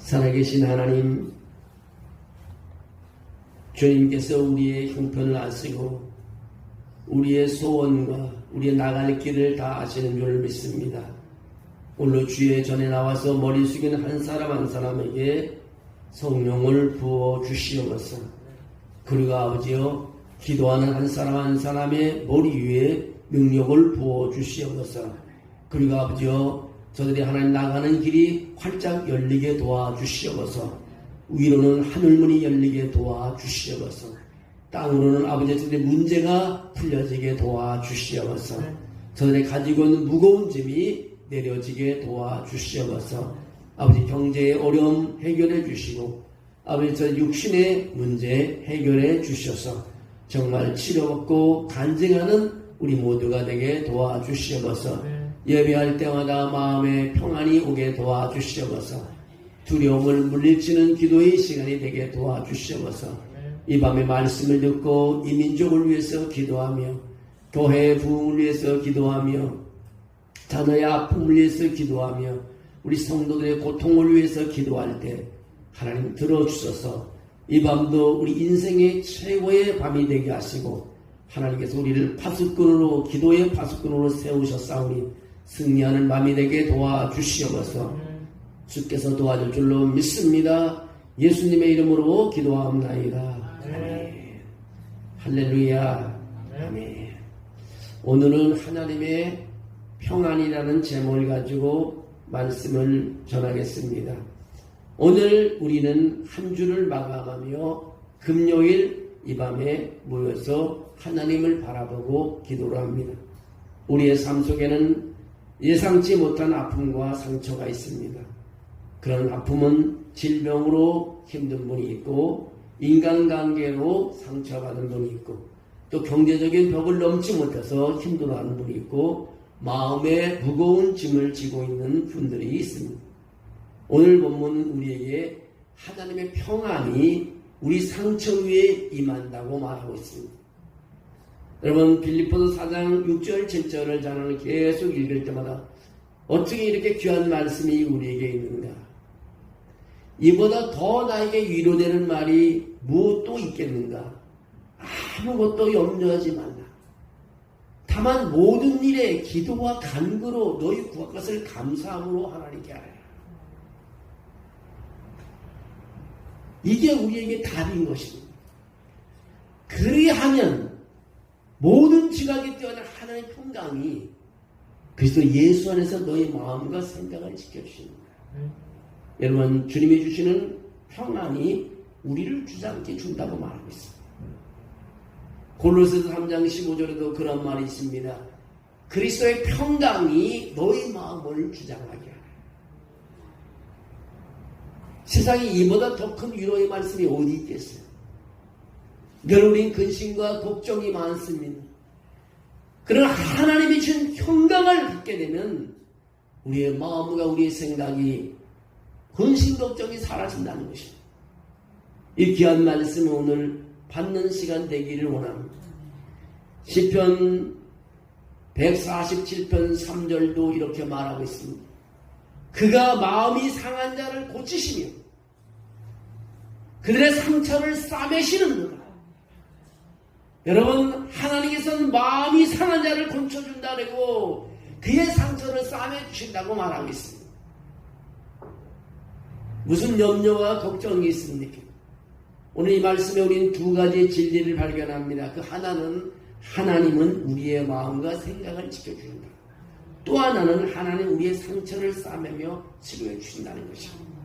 살아계신 하나님, 주님께서 우리의 형편을 아시고 우리의 소원과 우리의 나갈 길을 다 아시는 줄 믿습니다. 오늘 주의 전에 나와서 머리 숙이는 한 사람 한 사람에게 성령을 부어 주시옵소서. 그리고 아버지여, 기도하는 한 사람 한 사람의 머리 위에 능력을 부어 주시옵소서. 그리고 아버지여, 저들이 하나님 나가는 길이 활짝 열리게 도와주시옵소서. 위로는 하늘문이 열리게 도와주시옵소서. 땅으로는 아버지 저들의 문제가 풀려지게 도와주시옵소서. 저들이 가지고 있는 무거운 짐이 내려지게 도와주시옵소서. 아버지 경제의 어려움 해결해 주시고 아버지 저 육신의 문제 해결해 주셔서 정말 치료받고 간증하는 우리 모두가 되게 도와주시옵소서. 예배할 때마다 마음에 평안이 오게 도와주시옵소서. 두려움을 물리치는 기도의 시간이 되게 도와주시옵소서. 이 밤에 말씀을 듣고 이 민족을 위해서 기도하며 교회의 부흥을 위해서 기도하며 자녀의 아픔을 위해서 기도하며 우리 성도들의 고통을 위해서 기도할 때 하나님 들어주셔서 이 밤도 우리 인생의 최고의 밤이 되게 하시고 하나님께서 우리를 파수꾼으로 기도의 파수꾼으로 세우셨사오니 승리하는 밤이 되게 도와주시옵소서. 주께서 도와줄 줄로 믿습니다. 예수님의 이름으로 기도하옵나이다. 아멘. 할렐루야. 아멘. 오늘은 하나님의 평안이라는 제목을 가지고 말씀을 전하겠습니다. 오늘 우리는 한 주를 마감하며 금요일 이 밤에 모여서 하나님을 바라보고 기도를 합니다. 우리의 삶 속에는 예상치 못한 아픔과 상처가 있습니다. 그런 아픔은 질병으로 힘든 분이 있고 인간관계로 상처받은 분이 있고 또 경제적인 벽을 넘지 못해서 힘들어하는 분이 있고 마음에 무거운 짐을 지고 있는 분들이 있습니다. 오늘 본문은 우리에게 하나님의 평안이 우리 상처 위에 임한다고 말하고 있습니다. 여러분 빌립보서 4장 6절 7절을 저는 계속 읽을 때마다 어떻게 이렇게 귀한 말씀이 우리에게 있는가. 이보다 더 나에게 위로되는 말이 무엇도 있겠는가. 아무것도 염려하지 말라. 다만 모든 일에 기도와 간구로 너희 구할 것을 감사함으로 하나님께 하라. 이게 우리에게 답인 것입니다. 그리하면 모든 지각이 뛰어난 하나님의 평강이 그리스도 예수 안에서 너희 마음과 생각을 지켜주십니다. 여러분 주님이 주시는 평안이 우리를 주장케 준다고 말하고 있습니다. 골로새서 3장 15절에도 그런 말이 있습니다. 그리스도의 평강이 너희 마음을 주장하게 하라. 세상에 이보다 더 큰 위로의 말씀이 어디 있겠어요? 여러분의 근심과 걱정이 많습니다. 그러나 하나님이 주신 평강을 갖게 되면 우리의 마음과 우리의 생각이 근심 걱정이 사라진다는 것입니다. 이 귀한 말씀을 오늘 받는 시간 되기를 원합니다. 시편 147편 3절도 이렇게 말하고 있습니다. 그가 마음이 상한 자를 고치시며 그들의 상처를 싸매시는구나. 여러분 하나님께서는 마음이 상한 자를 고쳐준다고 그의 상처를 싸매주신다고 말하고 있습니다. 무슨 염려와 걱정이 있습니까? 오늘 이 말씀에 우리는 두 가지의 진리를 발견합니다. 그 하나는 하나님은 우리의 마음과 생각을 지켜주신다. 또 하나는 하나님 우리의 상처를 싸매며 치료해 주신다는 것입니다.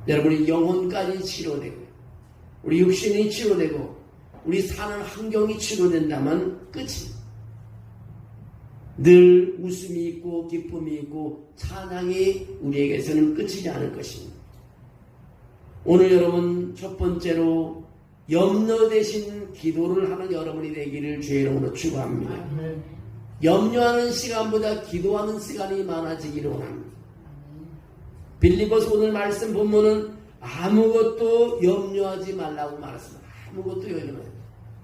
여러분의 영혼까지 치료되고 우리 육신이 치료되고 우리 사는 환경이 치료된다면 끝입니다. 늘 웃음이 있고 기쁨이 있고 찬양이 우리에게서는 끝이지 않을 것입니다. 오늘 여러분 첫 번째로 염려 대신 기도를 하는 여러분이 되기를 주의 이름으로 축원합니다. 염려하는 시간보다 기도하는 시간이 많아지기를 원합니다. 빌립보서 오늘 말씀 본문은 아무것도 염려하지 말라고 말했습니다. 아무것도 염려하지.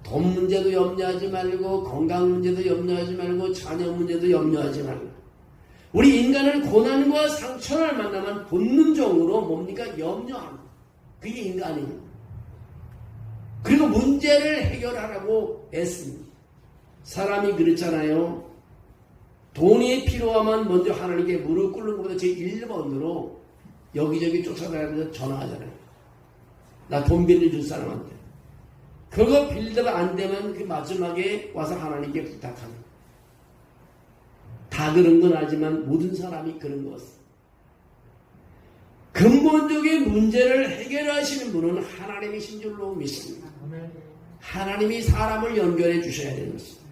돈 문제도 염려하지 말고 건강 문제도 염려하지 말고 자녀 문제도 염려하지 말고 우리 인간은 고난과 상처를 만나면 본능적으로 뭡니까? 염려합니다. 그게 인간이에요. 그리고 문제를 해결하라고 애씁니다. 사람이 그렇잖아요. 돈이 필요하면 먼저 하나님께 무릎 꿇는 것보다 제 1번으로 여기저기 쫓아다니면서 전화하잖아요. 나 돈 빌려줄 사람한테. 그거 빌려가 안 되면 그 마지막에 와서 하나님께 부탁합니다. 다 그런 건 아니지만 모든 사람이 그런 것은. 근본적인 문제를 해결하시는 분은 하나님이신 줄로 믿습니다. 하나님이 사람을 연결해 주셔야 되는 것입니다.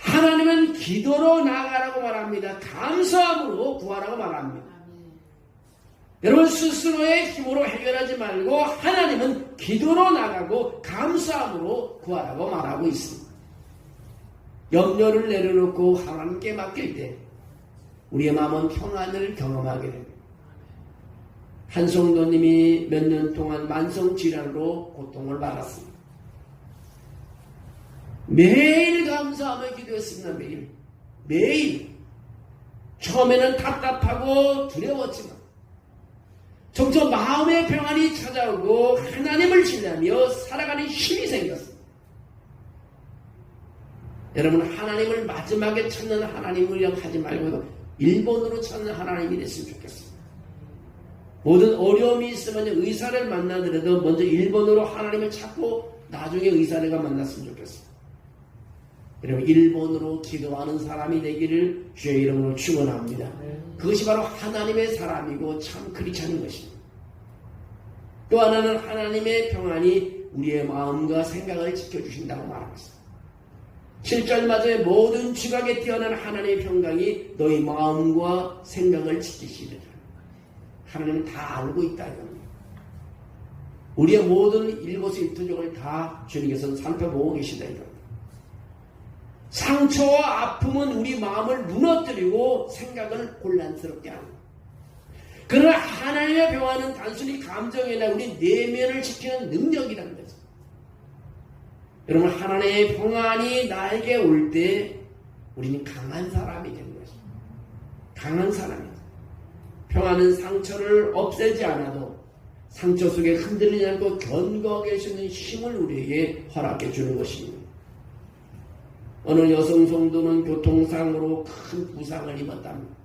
하나님은 기도로 나아가라고 말합니다. 감사함으로 구하라고 말합니다. 여러분 스스로의 힘으로 해결하지 말고 하나님은 기도로 나가고 감사함으로 구하라고 말하고 있습니다. 염려를 내려놓고 하나님께 맡길 때 우리의 마음은 평안을 경험하게 됩니다. 한성도님이 몇 년 동안 만성질환으로 고통을 받았습니다. 매일 감사하며 기도했습니다. 매일. 처음에는 답답하고 두려웠지만 점점 마음의 평안이 찾아오고 하나님을 신뢰하며 살아가는 힘이 생겼습니다. 여러분 하나님을 마지막에 찾는 하나님을 하지 말고 1번으로 찾는 하나님이 됐으면 좋겠습니다. 모든 어려움이 있으면 의사를 만나더라도 먼저 1번으로 하나님을 찾고 나중에 의사를 만났으면 좋겠습니다. 여러분 1번으로 기도하는 사람이 되기를 주의 이름으로 축원합니다. 그것이 바로 하나님의 사람이고 참 크리스찬인 것입니다. 또 하나는 하나님의 평안이 우리의 마음과 생각을 지켜주신다고 말하고 있습니다. 7절 마저의 모든 지각에 뛰어난 하나님의 평강이 너희 마음과 생각을 지키시리라. 하나님은 다 알고 있다 이겁니다. 우리의 모든 일거수일투족을 다 주님께서는 살펴보고 계시다 이겁니다. 상처와 아픔은 우리 마음을 무너뜨리고 생각을 혼란스럽게 합니다. 그러나 하나님의 평안은 단순히 감정이 아니라 우리 내면을 지키는 능력이라는 거죠. 여러분 하나님의 평안이 나에게 올 때 우리는 강한 사람이 되는 것입니다. 강한 사람입니다. 평안은 상처를 없애지 않아도 상처 속에 흔들리지 않고 견고하게 해주는 힘을 우리에게 허락해 주는 것입니다. 어느 여성 성도는 교통상으로 큰 부상을 입었답니다.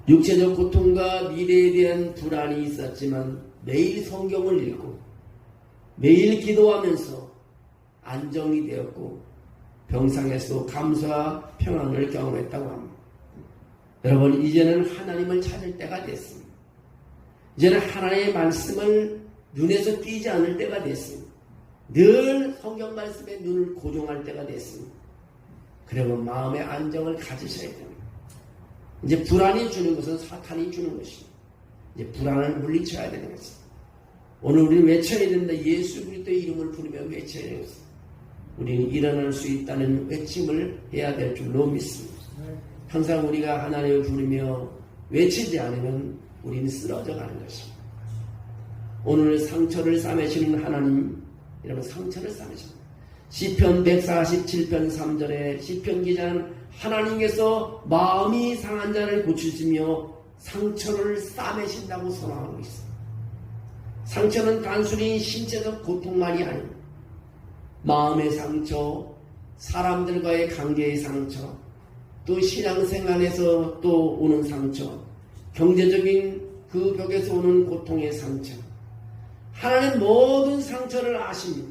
육체적 고통과 미래에 대한 불안이 있었지만 매일 성경을 읽고 매일 기도하면서 안정이 되었고 병상에서 감사와 평안을 경험했다고 합니다. 여러분 이제는 하나님을 찾을 때가 됐습니다. 이제는 하나님의 말씀을 눈에서 띄지 않을 때가 됐습니다. 늘 성경 말씀에 눈을 고정할 때가 됐습니다. 그리고 마음의 안정을 가지셔야 됩니다. 이제 불안이 주는 것은 사탄이 주는 것입니다. 이제 불안을 물리쳐야 되는 것입니다. 오늘 우리는 외쳐야 된다. 예수 그리스도의 이름을 부르며 외쳐야 되는 것입니다. 우리는 일어날 수 있다는 외침을 해야 될 줄로 믿습니다. 항상 우리가 하나님을 부르며 외치지 않으면 우리는 쓰러져 가는 것입니다. 오늘 상처를 싸매시는 하나님, 여러분 상처를 싸매십니다. 시편 147편 3절에 시편 기자는 하나님께서 마음이 상한 자를 고치시며 상처를 싸매신다고 선언하고 있습니다. 상처는 단순히 신체적 고통만이 아닙니다. 마음의 상처, 사람들과의 관계의 상처, 또 신앙생활에서 또 오는 상처, 경제적인 그 벽에서 오는 고통의 상처. 하나님 모든 상처를 아십니다.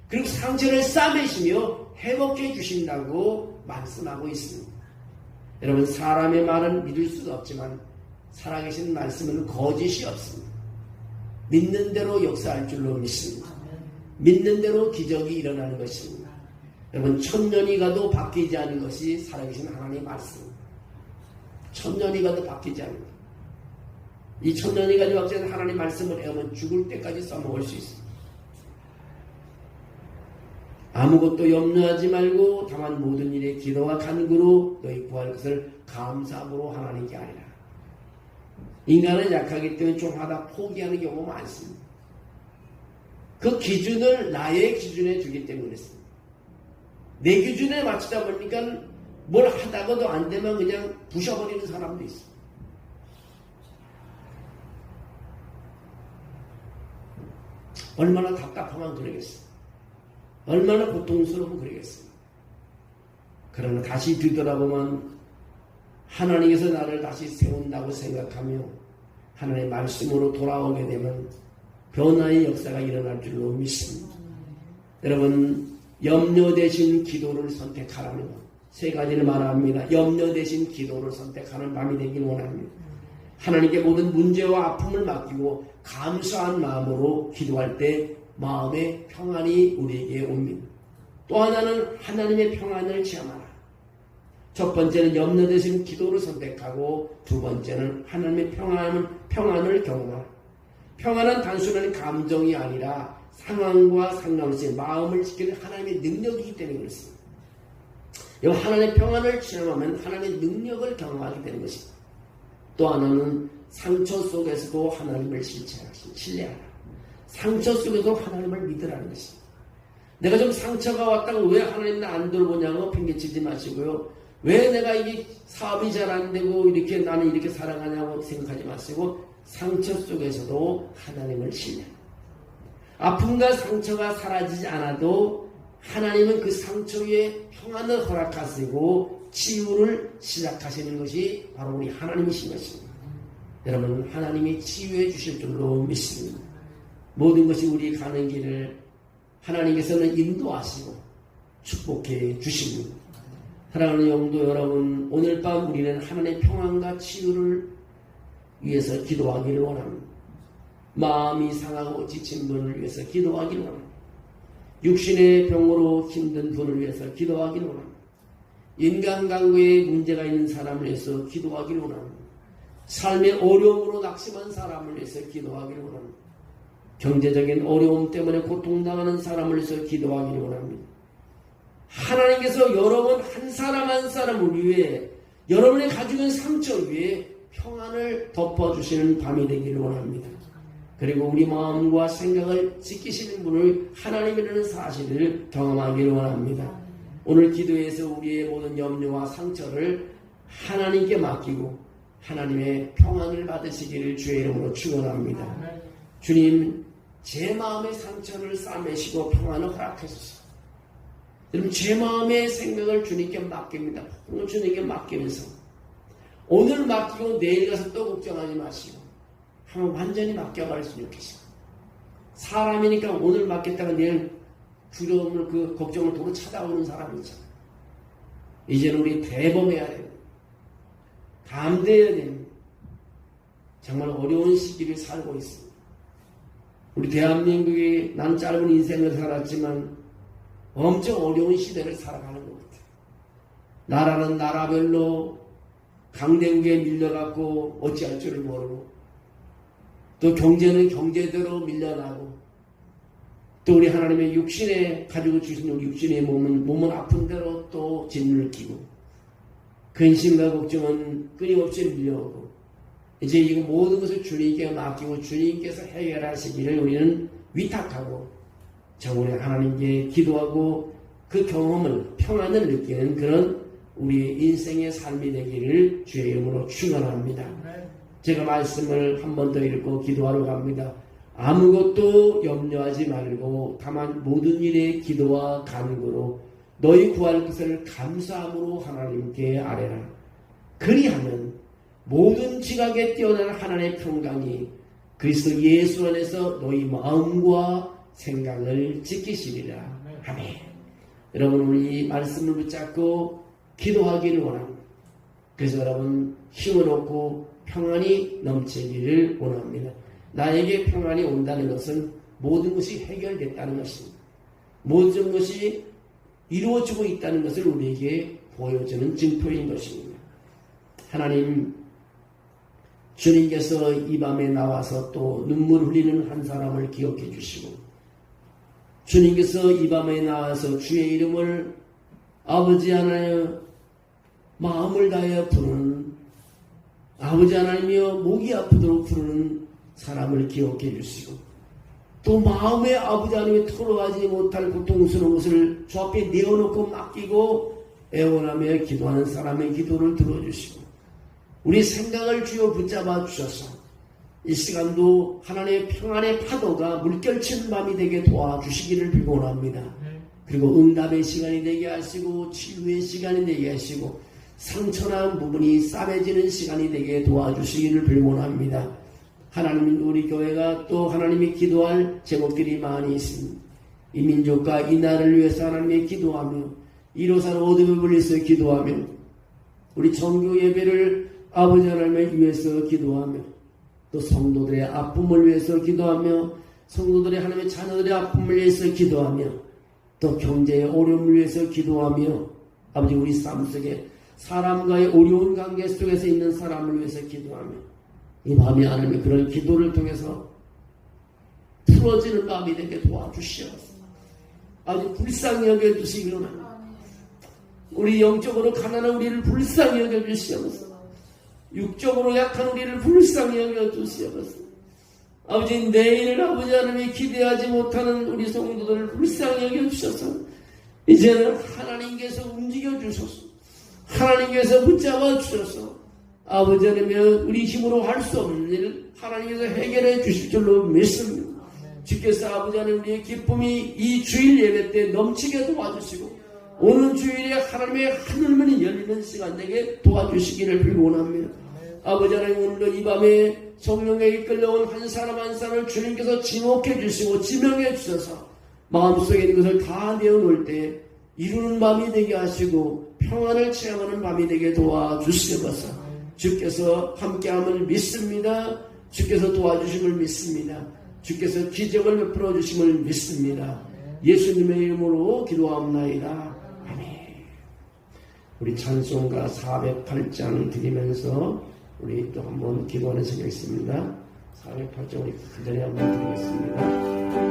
그리고 상처를 싸매시며 회복해 주신다고 말씀하고 있습니다. 여러분 사람의 말은 믿을 수도 없지만 살아계신 말씀은 거짓이 없습니다. 믿는 대로 역사할 줄로 믿습니다. 믿는 대로 기적이 일어나는 것입니다. 여러분 천년이 가도 바뀌지 않는 것이 살아계신 하나님의 말씀입니다. 천년이 가도 바뀌지 않는 것. 이 천년이 가도 바뀌지 않는 하나님의 말씀을 외우면 죽을 때까지 써먹을 수 있습니다. 아무것도 염려하지 말고 다만 모든 일에 기도와 간구로 너희 구할 것을 감사함으로 하나님께 아니라. 인간은 약하기 때문에 좀 하다 포기하는 경우가 많습니다. 그 기준을 나의 기준에 두기 때문에 그렇습니다. 내 기준에 맞추다 보니까 뭘 하다가도 안 되면 그냥 부셔버리는 사람도 있어. 얼마나 답답하면 그러겠어. 얼마나 고통스러우면 그러겠어. 그러나 다시 뒤돌아보면 하나님께서 나를 다시 세운다고 생각하며 하나님의 말씀으로 돌아오게 되면 변화의 역사가 일어날 줄로 믿습니다. 여러분, 염려 대신 기도를 선택하라는 것. 세 가지를 말합니다. 염려 대신 기도를 선택하는 밤이 되길 원합니다. 하나님께 모든 문제와 아픔을 맡기고 감사한 마음으로 기도할 때 마음의 평안이 우리에게 옵니다. 또 하나는 하나님의 평안을 체험하라. 첫 번째는 염려 대신 기도를 선택하고 두 번째는 하나님의 평안을 경험하라. 평안은 단순한 감정이 아니라 상황과 상관없이 마음을 지키는 하나님의 능력이기 때문에 그렇습니다. 이 하나님의 평안을 체험하면 하나님의 능력을 경험하게 되는 것입니다. 또 하나는 상처 속에서도 하나님을 신뢰하라. 상처 속에서도 하나님을 믿으라는 것입니다. 내가 좀 상처가 왔다고 왜 하나님 나 안 돌보냐고 핑계치지 마시고요. 왜 내가 이게 사업이 잘 안 되고 이렇게 나는 이렇게 살아가냐고 생각하지 마시고 상처 속에서도 하나님을 신뢰하라. 아픔과 상처가 사라지지 않아도 하나님은 그 상처 위에 평안을 허락하시고 치유를 시작하시는 것이 바로 우리 하나님이신 것입니다. 여러분, 하나님이 치유해 주실 줄로 믿습니다. 모든 것이 우리 가는 길을 하나님께서는 인도하시고 축복해 주십니다. 사랑하는 영도 여러분, 오늘 밤 우리는 하나님의 평안과 치유를 위해서 기도하기를 원합니다. 마음이 상하고 지친 분을 위해서 기도하기를 원합니다. 육신의 병으로 힘든 분을 위해서 기도하기를 원합니다. 인간관계에 문제가 있는 사람을 위해서 기도하기를 원합니다. 삶의 어려움으로 낙심한 사람을 위해서 기도하기를 원합니다. 경제적인 어려움 때문에 고통당하는 사람을 위해서 기도하기를 원합니다. 하나님께서 여러분 한 사람 한 사람을 위해 여러분의 가지고 있는 상처 위에 평안을 덮어주시는 밤이 되기를 원합니다. 그리고 우리 마음과 생각을 지키시는 분을 하나님이라는 사실을 경험하기를 원합니다. 오늘 기도에서 우리의 모든 염려와 상처를 하나님께 맡기고 하나님의 평안을 받으시기를 주의 이름으로 축원합니다. 주님, 제 마음의 상처를 싸매시고 평안을 허락해 주시옵소서. 여러분, 제 마음의 생각을 주님께 맡깁니다. 오늘 주님께 맡기면서 오늘 맡기고 내일 가서 또 걱정하지 마시고 한번 완전히 맡겨버렸으면 좋겠습니다. 사람이니까 오늘 맡겼다가 내일 두려움을 그 걱정을 도로 찾아오는 사람이 있잖아요. 이제는 우리 대범해야 됩니다. 담대해야 됩니다. 정말 어려운 시기를 살고 있습니다. 우리 대한민국이 난 짧은 인생을 살았지만 엄청 어려운 시대를 살아가는 것 같아요. 나라는 나라별로 강대국에 밀려갖고 어찌할 줄을 모르고 또 경제는 경제대로 밀려나고 또 우리 하나님의 육신에 가지고 주신 우리 육신의 몸은 아픈 대로 또 짓눌 끼고 근심과 걱정은 끊임없이 밀려오고 이제 이 모든 것을 주님께 맡기고 주님께서 해결하시기를 우리는 위탁하고 정원의 하나님께 기도하고 그 경험을 평안을 느끼는 그런 우리의 인생의 삶이 되기를 주의 이름으로 축원합니다. 제가 말씀을 한 번 더 읽고 기도하러 갑니다. 아무것도 염려하지 말고 다만 모든 일에 기도와 간구로 너희 구할 것을 감사함으로 하나님께 아뢰라. 그리하면 모든 지각에 뛰어난 하나님의 평강이 그리스도 예수 안에서 너희 마음과 생각을 지키시리라. 아멘. 여러분, 우리 말씀을 붙잡고 기도하기를 원합니다. 그래서 여러분 힘을 얻고 평안이 넘치기를 원합니다. 나에게 평안이 온다는 것은 모든 것이 해결됐다는 것입니다. 모든 것이 이루어지고 있다는 것을 우리에게 보여주는 증표인 것입니다. 하나님, 주님께서 이 밤에 나와서 또 눈물 흘리는 한 사람을 기억해 주시고 주님께서 이 밤에 나와서 주의 이름을 아버지 하나님 마음을 다하여 부르는 아버지 하나님이여 목이 아프도록 부르는 사람을 기억해 주시고 또 마음에 아버지 하나님이 토로하지 못할 고통스러운 것을 주 앞에 내어놓고 맡기고 애원하며 기도하는 사람의 기도를 들어주시고 우리 생각을 주여 붙잡아 주셔서 이 시간도 하나님의 평안의 파도가 물결치는 밤이 되게 도와주시기를 빌곤합니다. 그리고 응답의 시간이 되게 하시고 치유의 시간이 되게 하시고 상처난 부분이 싸매지는 시간이 되게 도와주시기를 빌곤합니다. 하나님, 우리 교회가 또 하나님이 기도할 제목들이 많이 있습니다. 이 민족과 이 나라를 위해서 하나님의 기도하며 이로사는 어둠을 위해서 기도하며 우리 정교 예배를 아버지 하나님을 위해서 기도하며 또 성도들의 아픔을 위해서 기도하며 성도들의 하나님의 자녀들의 아픔을 위해서 기도하며 또 경제의 어려움을 위해서 기도하며 아버지 우리 삶 속에 사람과의 어려운 관계 속에서 있는 사람을 위해서 기도하며 이 밤에 하나님의 그런 기도를 통해서 풀어지는 마음이 되게 도와주시옵소서. 아주 불쌍히 여겨주시기로 합니다. 우리 영적으로 가난한 우리를 불쌍히 여겨주시옵소서. 육적으로 약한 우리를 불쌍히 여겨주시옵소서. 아버지 내일을 아버지 하나님이 기대하지 못하는 우리 성도들을 불쌍히 여겨주셔서 이제는 하나님께서 움직여주셔서 하나님께서 붙잡아 주셔서 아버지 하나님 우리 힘으로 할 수 없는 일을 하나님께서 해결해 주실 줄로 믿습니다. 주께서 아버지 하나님 우리의 기쁨이 이 주일 예배 때 넘치게 도와주시고 오는 주일에 하나님의 하늘문이 열리는 시간 되게 도와주시기를 빌곤합니다. 아버지 하나님 오늘도 이 밤에 성령에 이끌려온 한 사람 한 사람을 주님께서 지목해 주시고 지명해 주셔서 마음속에 있는 것을 다 내어놓을 때 이루는 밤이 되게 하시고 평안을 체험하는 밤이 되게 도와주시옵소서. 주께서 함께함을 믿습니다. 주께서 도와주심을 믿습니다. 주께서 기적을 베풀어 주심을 믿습니다. 예수님의 이름으로 기도합나이다. 아멘. 우리 찬송가 408장 드리면서 우리 또 한번 기도하는 시간이 있습니다. 408장 우리 그 전에 한번 드리겠습니다.